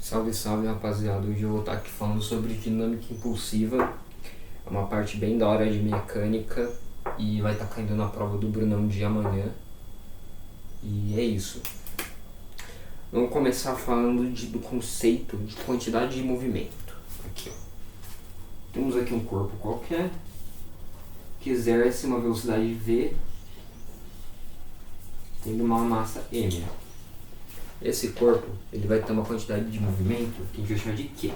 Salve, salve, rapaziada. Hoje eu vou estar aqui falando sobre dinâmica impulsiva. É uma parte bem da hora de mecânica e vai estar caindo na prova do Brunão de amanhã. E é isso. Vamos começar falando do conceito de quantidade de movimento. Aqui, ó. Temos aqui um corpo qualquer que exerce uma velocidade v tendo uma massa m. Esse corpo ele vai ter uma quantidade de movimento que a gente vai chamar de Q.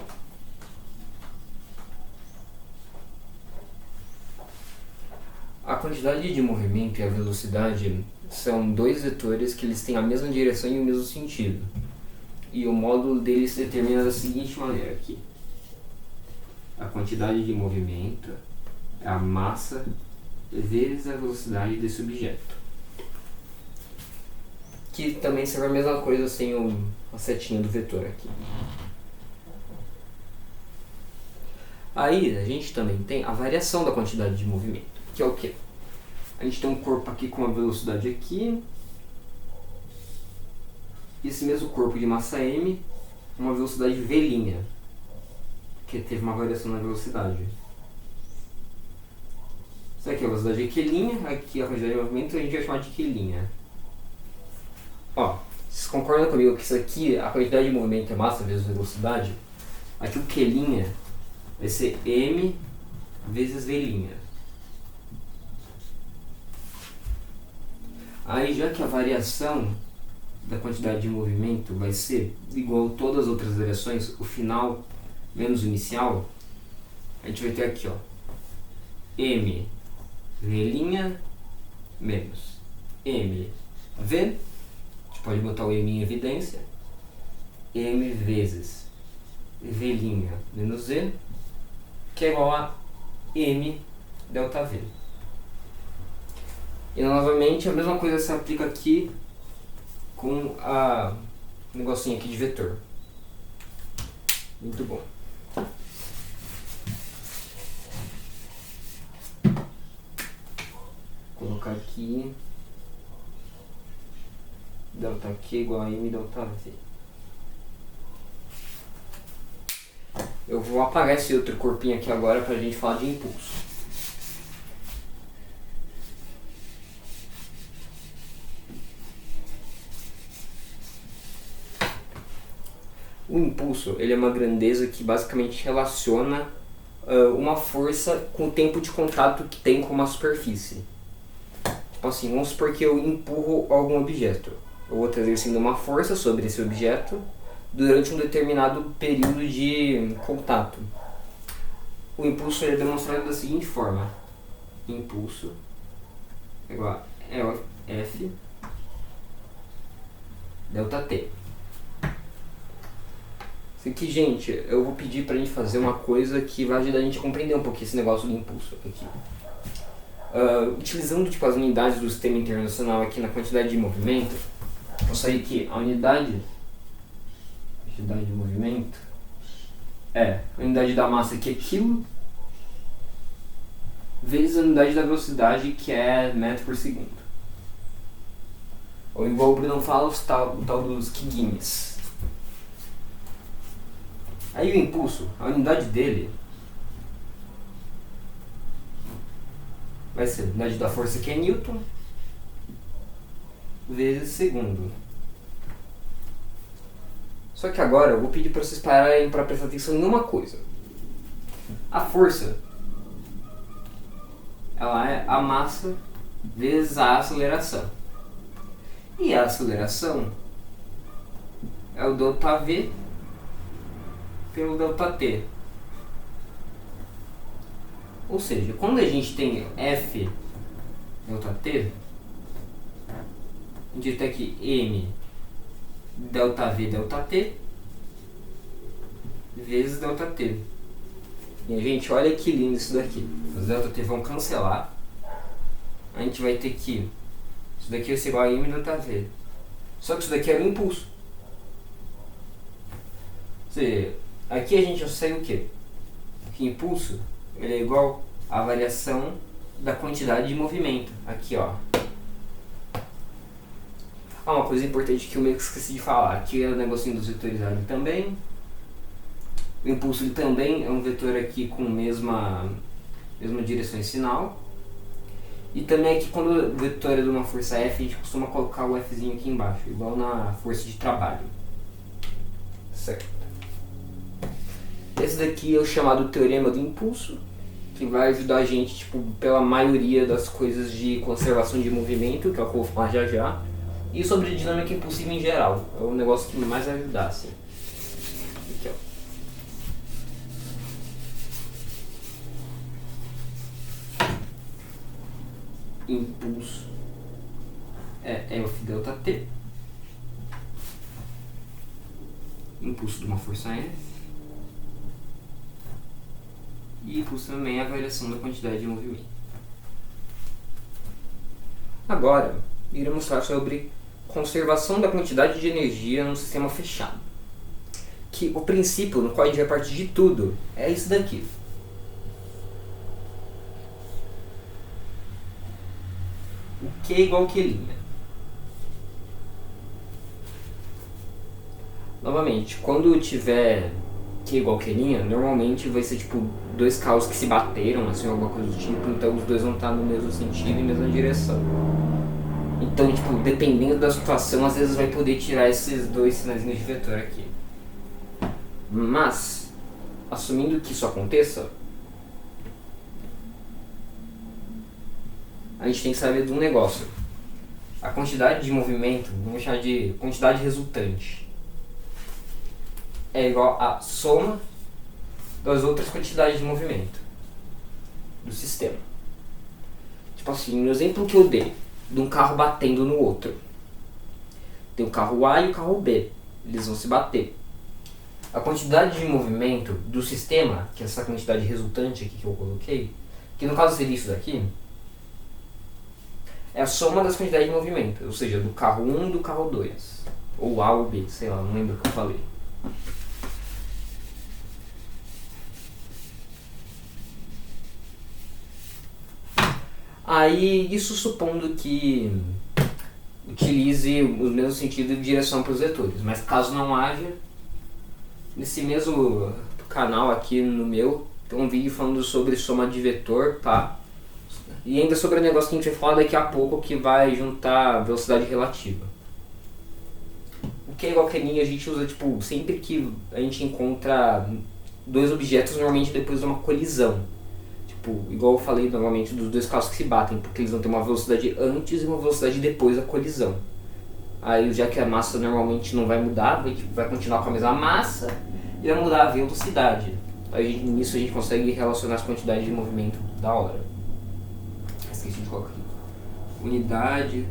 A quantidade de movimento e a velocidade são dois vetores que eles têm a mesma direção e o mesmo sentido. E o módulo deles se determina da seguinte maneira aqui. A quantidade de movimento é a massa vezes a velocidade desse objeto. Que também serve a mesma coisa sem a setinha do vetor aqui. Aí a gente também tem a variação da quantidade de movimento, que é o quê? A gente tem um corpo aqui com uma velocidade aqui, e esse mesmo corpo de massa m, uma velocidade v', que teve uma variação na velocidade. Isso aqui é a velocidade Q', aqui a quantidade de movimento a gente vai chamar de Q'. Ó, vocês concordam comigo que isso aqui, a quantidade de movimento é massa vezes velocidade? Aqui o Q' vai ser m vezes v'. Aí já que a variação da quantidade de movimento vai ser igual a todas as outras variações, o final menos o inicial, a gente vai ter aqui, ó, m v' menos m v. Pode botar o m em evidência, m vezes v' menos z, que é igual a m delta v. E novamente a mesma coisa se aplica aqui com a negocinho aqui de vetor. Muito bom. Vou colocar aqui delta Q igual a m delta v. Eu vou apagar esse outro corpinho aqui agora pra gente falar de impulso. O impulso ele é uma grandeza que basicamente relaciona uma força com o tempo de contato que tem com uma superfície. Tipo assim, vamos supor que eu empurro algum objeto. Eu vou estar exercendo uma força sobre esse objeto durante um determinado período de contato. O impulso é demonstrado da seguinte forma. Impulso é igual a F delta T. Isso aqui, gente, eu vou pedir pra gente fazer uma coisa que vai ajudar a gente a compreender um pouquinho esse negócio do impulso aqui. Utilizando tipo, as unidades do sistema internacional aqui na quantidade de movimento, vou sair que a unidade de movimento é a unidade da massa, que é quilo, vezes a unidade da velocidade, que é metro por segundo. Ou igual o Bruno fala, o tal dos kiguinhas. Aí o impulso, a unidade dele vai ser a unidade da força, que é Newton, vezes segundo. Só que agora eu vou pedir para vocês pararem para prestar atenção em uma coisa. A força, ela é a massa vezes a aceleração. E a aceleração é o ΔV pelo ΔT. Ou seja, quando a gente tem F ΔT, a gente tem aqui M ΔV ΔT vezes ΔT. E, gente, olha que lindo isso daqui. Os ΔT vão cancelar. A gente vai ter que isso daqui vai ser igual a M ΔV. Só que isso daqui é o impulso. Ou seja, aqui a gente consegue o quê? Que impulso ele é igual à variação da quantidade de movimento. Aqui, ó. Uma coisa importante que eu meio que esqueci de falar. Aqui é o negocinho dos vetorizados também. O impulso ele também é um vetor aqui com mesma direção e sinal. E também aqui quando o vetor é de uma força F, a gente costuma colocar o Fzinho aqui embaixo, igual na força de trabalho. Certo. Esse daqui é o chamado teorema do impulso, que vai ajudar a gente, tipo, pela maioria das coisas de conservação de movimento, que é o que eu vou falar já já, e sobre dinâmica impulsiva em geral. É o negócio que mais vai ajudar, assim. Aqui, ó. Impulso é F delta T. Impulso de uma força F. E impulso também é a variação da quantidade de movimento. Agora, iremos falar sobre conservação da quantidade de energia num sistema fechado. Que o princípio no qual a gente vai partir de tudo é isso daqui. O Q é igual a Q'. Novamente, quando tiver Q igual a Q', normalmente vai ser tipo dois carros que se bateram, assim, alguma coisa do tipo, então os dois vão estar no mesmo sentido e mesma direção. Então, tipo, dependendo da situação, às vezes vai poder tirar esses dois sinais de vetor aqui. Mas, assumindo que isso aconteça, a gente tem que saber de um negócio. A quantidade de movimento, vamos chamar de quantidade resultante, é igual à soma das outras quantidades de movimento do sistema. Tipo assim, no exemplo que eu dei, de um carro batendo no outro, tem o carro A e o carro B, eles vão se bater. A quantidade de movimento do sistema, que é essa quantidade resultante aqui que eu coloquei, que no caso seria isso daqui, é a soma das quantidades de movimento, ou seja, do carro 1 e do carro 2, ou A ou B, sei lá, não lembro o que eu falei. Aí, isso supondo que utilize o mesmo sentido de direção para os vetores, mas caso não haja, nesse mesmo canal aqui no meu, tem um vídeo falando sobre soma de vetor, tá? E ainda sobre o negócio que a gente vai falar daqui a pouco, que vai juntar velocidade relativa. O que é igual a Q' a gente usa tipo sempre que a gente encontra dois objetos, normalmente depois de uma colisão. Tipo, igual eu falei normalmente dos dois carros que se batem, porque eles vão ter uma velocidade antes e uma velocidade depois da colisão. Aí, já que a massa normalmente não vai mudar, vai continuar com a mesma massa e vai mudar a velocidade. Aí nisso a gente consegue relacionar as quantidades de movimento da hora. Esqueci de colocar aqui. Unidade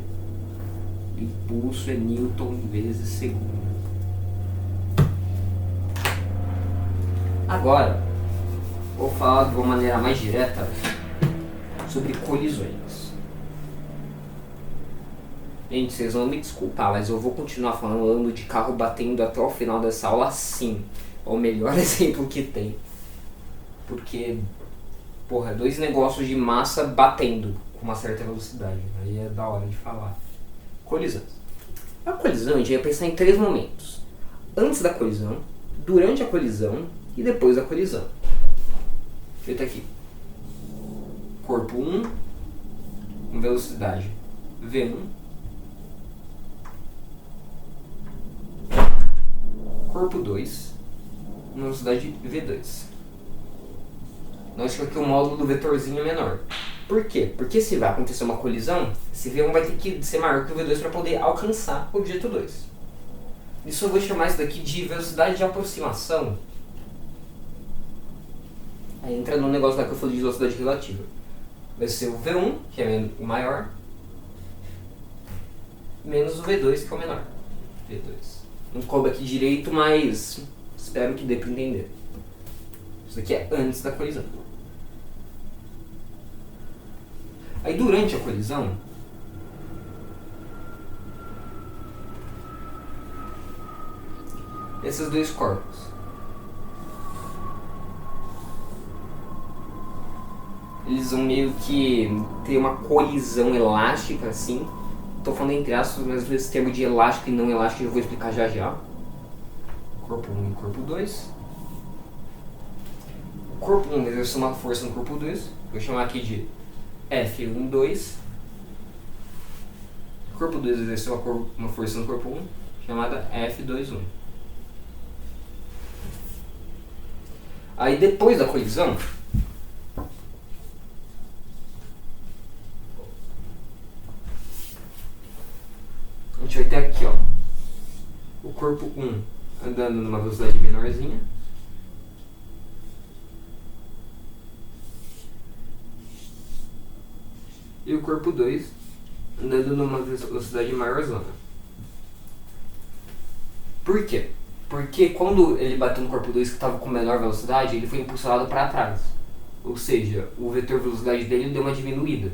de impulso é Newton vezes segundo. Agora, vou falar de uma maneira mais direta sobre colisões. Gente, vocês vão me desculpar, mas eu vou continuar falando de carro batendo até o final dessa aula sim. É o melhor exemplo que tem. Porque, porra, dois negócios de massa batendo com uma certa velocidade. Aí é da hora de falar. Colisão. A colisão a gente vai pensar em três momentos. Antes da colisão, durante a colisão e depois da colisão. Feito aqui. Corpo 1, com velocidade V1. Corpo 2, com velocidade V2. Nós temos aqui o módulo do vetorzinho menor. Por quê? Porque se vai acontecer uma colisão, esse V1 vai ter que ser maior que o V2 para poder alcançar o objeto 2. Isso eu vou chamar isso daqui de velocidade de aproximação. Aí entra no negócio lá que eu falei de velocidade relativa. Vai ser o V1, que é o maior, menos o V2, que é o menor. V2. Não coube aqui direito, mas espero que dê para entender. Isso daqui é antes da colisão. Aí durante a colisão, esses dois corpos, eles vão meio que ter uma colisão elástica assim. Tô falando entre aspas, mas esse termo de elástico e não elástico eu vou explicar já já. Corpo 1 e corpo 2. corpo 1 exerce uma força no corpo 2, vou chamar aqui de F12. O corpo 2 exerce uma força no corpo 1, chamada F21. Aí depois da colisão, a gente vai ter aqui, ó, o corpo 1 andando numa velocidade menorzinha, e o corpo 2 andando numa velocidade maiorzona. Por quê? Porque quando ele bateu no corpo 2 que estava com menor velocidade, ele foi impulsionado para trás. Ou seja, o vetor velocidade dele deu uma diminuída.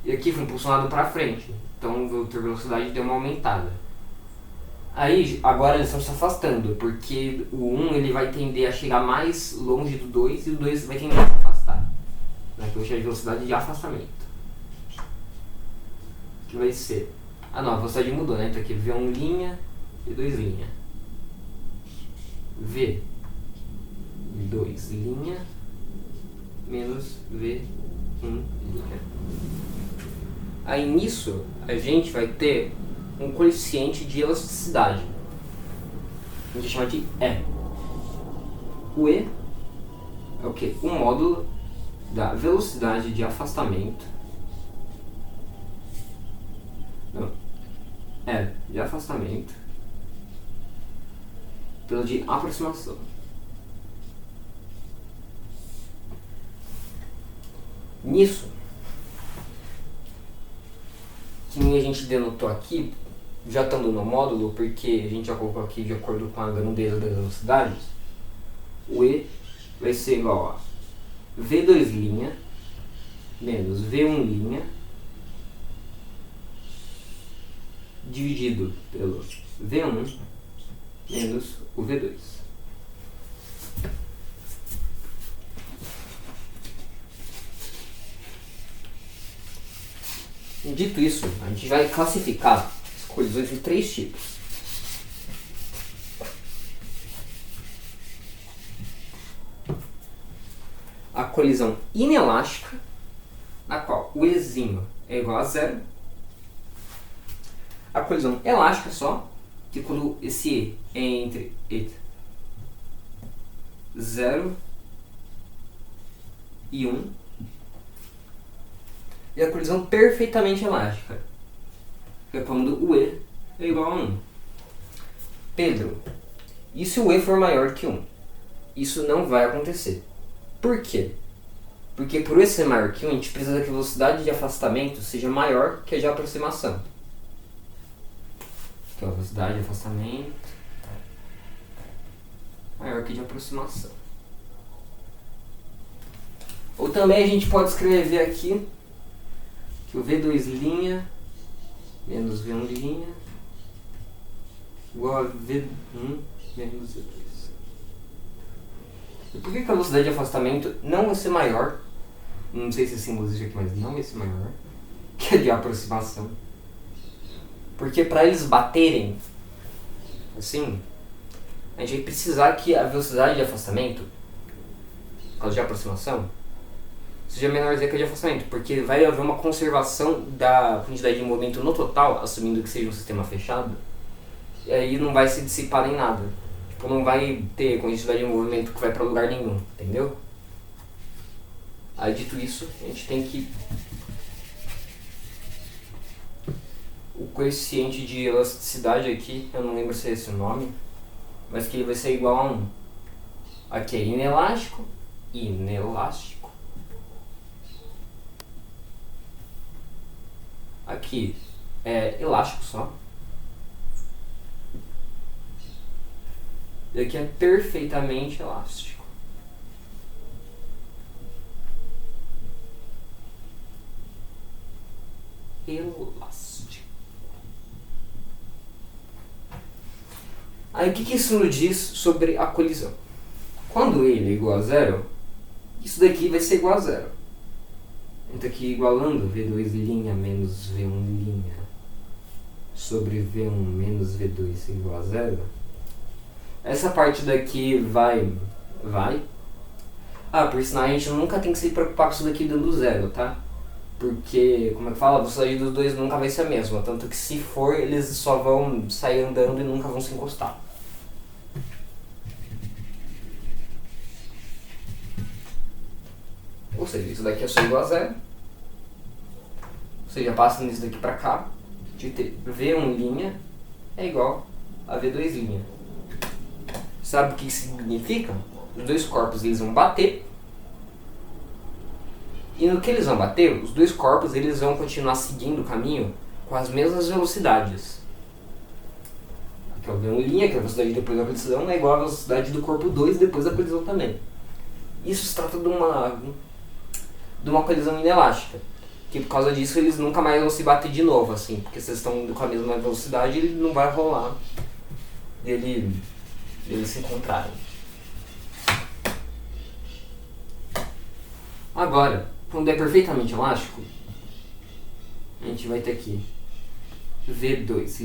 E aqui foi impulsionado para frente. Então o vetor velocidade deu uma aumentada. Aí, agora eles estão se afastando, porque o 1 ele vai tender a chegar mais longe do 2 e o 2 vai tender a se afastar. Então eu vou chamar de velocidade de afastamento. Que vai ser... Ah não, a velocidade mudou, né? Então aqui V1' e 2'. V2' menos V1'. Aí nisso a gente vai ter um coeficiente de elasticidade. A gente chama de E. O E é o quê? O módulo da velocidade de afastamento. Não. De afastamento pelo de aproximação. Nisso, que nem a gente denotou aqui, já estando no módulo, porque a gente já colocou aqui de acordo com a grandeza das velocidades, o E vai ser igual a V2' menos V1' dividido pelo V1 menos o V2. Dito isso, a gente vai classificar as colisões em 3 tipos. A colisão inelástica, na qual o Ezinho é igual a 0. A colisão elástica só, que quando esse E é entre 0 e 1. E a colisão perfeitamente elástica, que é quando o E é igual a 1. Pedro, e se o E for maior que 1? Isso não vai acontecer. Por quê? Porque por E ser maior que 1, a gente precisa que a velocidade de afastamento seja maior que a de aproximação. Então a velocidade de afastamento maior que a de aproximação. Ou também a gente pode escrever aqui que o V2' menos V1' igual a V1 menos V2. E por que a velocidade de afastamento não vai ser maior? Não sei se esse símbolo existe aqui, mas não vai ser maior que a de aproximação. Porque para eles baterem assim, a gente vai precisar que a velocidade de afastamento, por causa de aproximação, seja menorzinha que a de afastamento, porque vai haver uma conservação da quantidade de movimento no total, assumindo que seja um sistema fechado, e aí não vai se dissipar em nada. Tipo, não vai ter quantidade de movimento que vai para lugar nenhum, entendeu? Aí dito isso, a gente tem que... O coeficiente de elasticidade aqui, eu não lembro se é esse o nome, mas que ele vai ser igual a 1. Aqui é inelástico, inelástico. Aqui é elástico só. E aqui é perfeitamente elástico. Elástico. Aí o que isso nos diz sobre a colisão? Quando ele é igual a 0, isso daqui vai ser igual a 0. Então aqui igualando V2' menos V1' sobre V1 menos V2 igual a 0. Essa parte daqui vai. Ah, por sinal a gente nunca tem que se preocupar com isso daqui dando zero, tá? Porque, como é que fala, a velocidade dos dois nunca vai ser a mesma. Tanto que se for, eles só vão sair andando e nunca vão se encostar. Ou seja, isso daqui é só igual a zero. Ou seja, passando isso daqui pra cá, de ter V1' é igual a V2'. Sabe o que isso significa? Os dois corpos eles vão bater. E no que eles vão bater, os dois corpos eles vão continuar seguindo o caminho com as mesmas velocidades. Aqui é o V1', que é a velocidade depois da colisão, é igual à velocidade do corpo 2 depois da colisão também. Isso se trata de uma colisão inelástica. Que por causa disso eles nunca mais vão se bater de novo, assim. Porque se eles estão com a mesma velocidade, ele não vai rolar eles se encontrarem. Agora, quando é perfeitamente elástico, a gente vai ter aqui V2'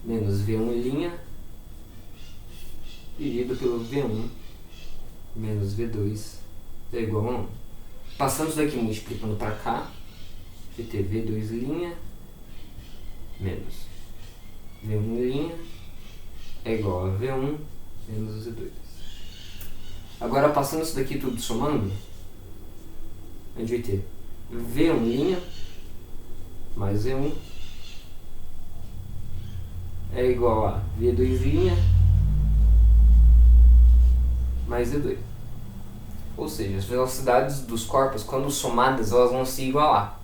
menos V1' dividido pelo V1 menos V2 é igual a 1. Passando isso daqui multiplicando para cá, vai ter V2' menos V1' é igual a V1 menos V2. Agora passando isso daqui tudo somando, a gente vai ter V1' mais V1 é igual a V2' mais V2. Ou seja, as velocidades dos corpos, quando somadas, elas vão se igualar.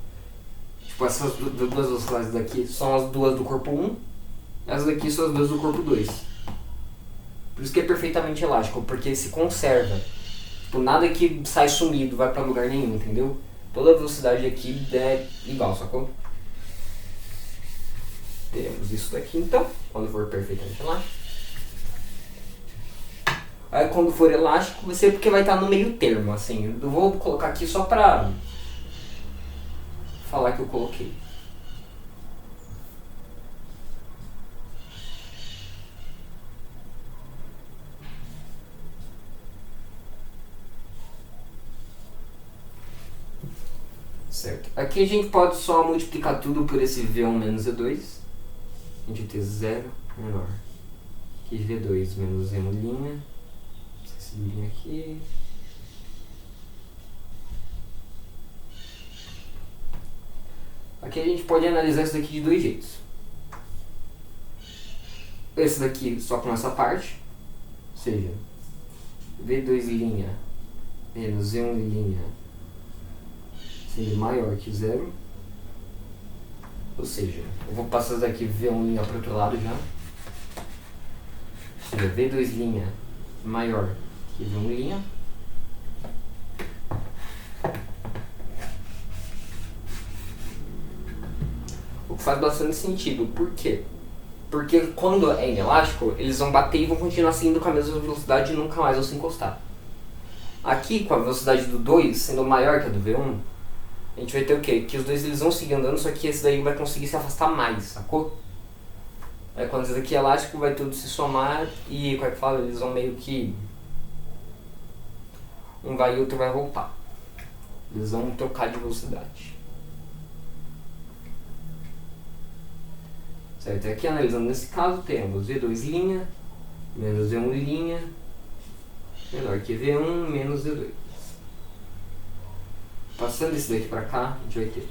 Tipo, essas duas velocidades daqui são as duas do corpo 1, essas daqui são as duas do corpo 2. Por isso que é perfeitamente elástico, porque se conserva. Tipo, nada que sai sumido, vai pra lugar nenhum, entendeu? Toda a velocidade aqui é igual, sacou? Temos isso daqui então, quando for perfeitamente elástico. Aí quando for elástico, vai ser porque vai estar no meio termo, assim. Eu vou colocar aqui só pra falar que eu coloquei. Certo. Aqui a gente pode só multiplicar tudo por esse V1 menos V2. A gente vai ter 0 menor que V2 menos V1'. Esse linha aqui. Aqui a gente pode analisar isso daqui de dois jeitos. Esse daqui só com essa parte. Ou seja, V2' menos V1' sendo maior que 0. Ou seja, eu vou passar daqui V1' para o outro lado já. Ou seja, V2' maior que V1'. O que faz bastante sentido. Por quê? Porque quando é inelástico, eles vão bater e vão continuar seguindo com a mesma velocidade e nunca mais vão se encostar. Aqui, com a velocidade do 2 sendo maior que a do V1, a gente vai ter o quê? Que os dois eles vão seguir andando, só que esse daí vai conseguir se afastar mais, sacou? Aí quando esse daqui é elástico, vai tudo se somar e, como é que fala, eles vão meio que... um vai e outro vai voltar. Eles vão trocar de velocidade. Certo? Aqui analisando nesse caso, temos V2' menos V1' menor que V1 menos V2. Passando esse daqui pra cá, a gente vai ter...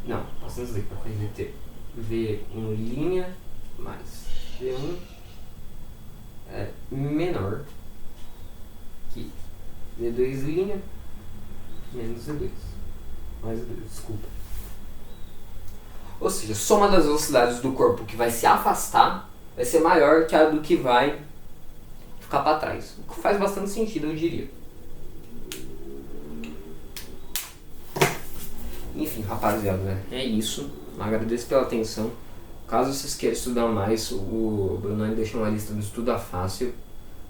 Não, passando esse daqui pra cá, a gente vai ter V1' mais V1 é menor que V2' menos V2. Mais V2, desculpa. Ou seja, a soma das velocidades do corpo que vai se afastar vai ser maior que a do que vai ficar para trás. O que faz bastante sentido, eu diria. Enfim, rapaziada, né? É isso. Agradeço pela atenção. Caso vocês queiram estudar mais, o Bruno deixou uma lista do Estuda Fácil.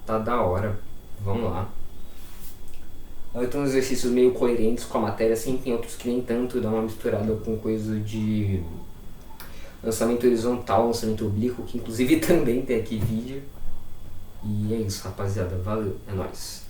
Tá da hora. Vamos lá. Tem uns exercícios meio coerentes com a matéria, assim, tem outros que nem tanto, dá uma misturada com coisa de lançamento horizontal, lançamento oblíquo, que inclusive também tem aqui vídeo. E é isso, rapaziada. Valeu, é nóis.